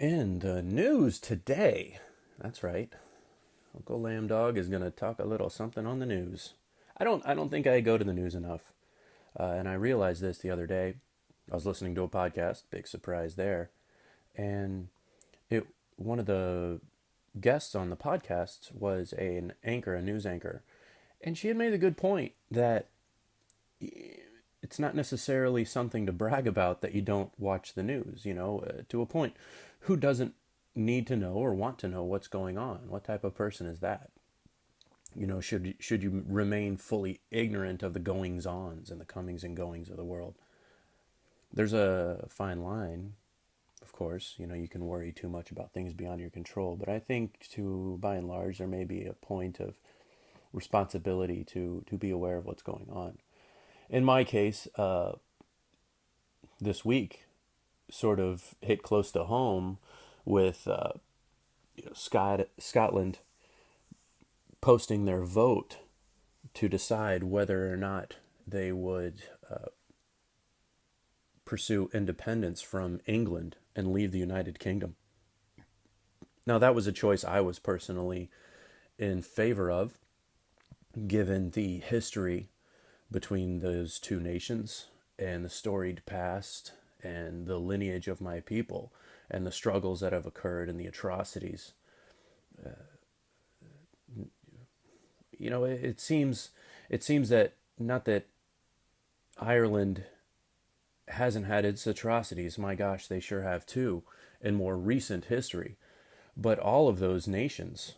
In the news today, that's right, Uncle Lambdog is going to talk a little something on the news. I don't think I go to the news enough. And I realized this the other day. I was listening to a podcast, big surprise there. And it one of the guests on the podcast was an anchor, a news anchor. And she had made a good point that it's not necessarily something to brag about that you don't watch the news, to a point. Who doesn't need to know or want to know what's going on? What type of person is that? Should you remain fully ignorant of the goings-ons and the comings and goings of the world? There's a fine line, of course. You can worry too much about things beyond your control, but I think by and large, there may be a point of responsibility to be aware of what's going on. In my case, this week sort of hit close to home with Scotland posting their vote to decide whether or not they would pursue independence from England and leave the United Kingdom. Now, that was a choice I was personally in favor of, given the history between those two nations and the storied past and the lineage of my people and the struggles that have occurred and the atrocities. It seems that, not that Ireland hasn't had its atrocities, my gosh, they sure have too, in more recent history, but all of those nations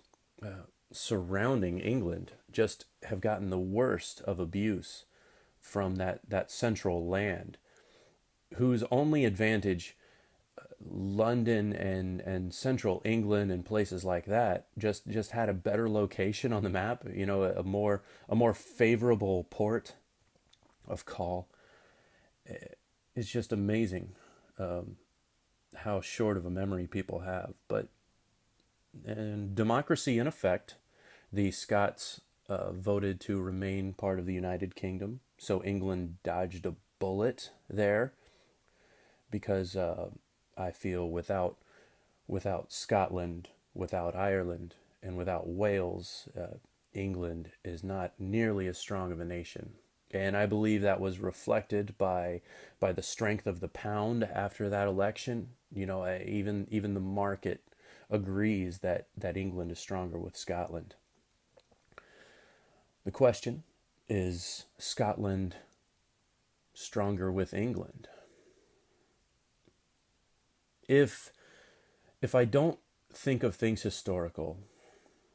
surrounding England just have gotten the worst of abuse from that central land, whose only advantage London and central England and places like that just had a better location on the map, a more favorable port of call. It's just amazing how short of a memory people have. But in democracy in effect, the Scots voted to remain part of the United Kingdom, so England dodged a bullet there, because I feel without Scotland, without Ireland, and without Wales, England is not nearly as strong of a nation. And I believe that was reflected by the strength of the pound after that election. Even the market agrees that England is stronger with Scotland. The question is, Scotland stronger with England? If I don't think of things historical,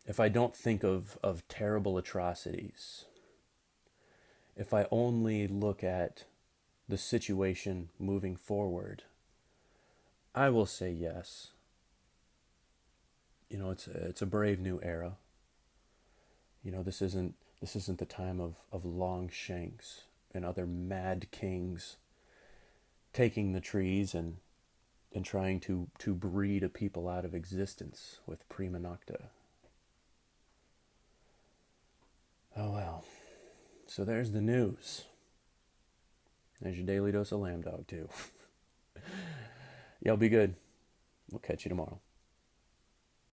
if I don't think of terrible atrocities, if I only look at the situation moving forward, I will say yes. It's a brave new era. This isn't the time of Longshanks and other mad kings taking the trees and trying to breed a people out of existence with prima nocta. Oh well. So there's the news. There's your daily dose of Lambdog too. Y'all be good. We'll catch you tomorrow.